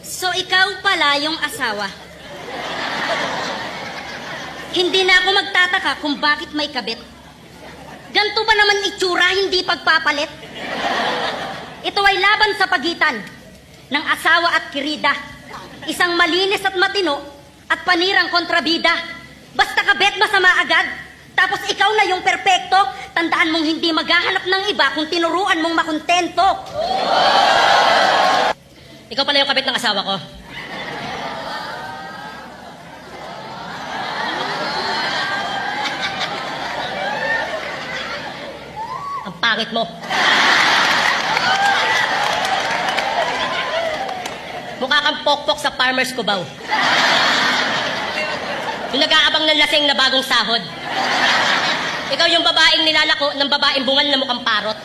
So, ikaw pala yung asawa. Hindi na ako magtataka kung bakit may kabit. Ganto ba naman itsura, hindi pagpapalit? Ito ay laban sa pagitan ng asawa at kirida. Isang malinis at matino at panirang kontrabida. Basta kabit, masama agad. Tapos ikaw na yung perpekto. Tandaan mong hindi maghahanap ng iba kung tinuruan mong makontento. Ikaw pala yung kabit ng asawa ko. Ang pangit mo. Mukha kang pokpok sa Farmer's Cubao. Yung nag-aabang ng lasing na bagong sahod. Ikaw yung babaeng nilalako ng babaeng bungal na mukhang parot.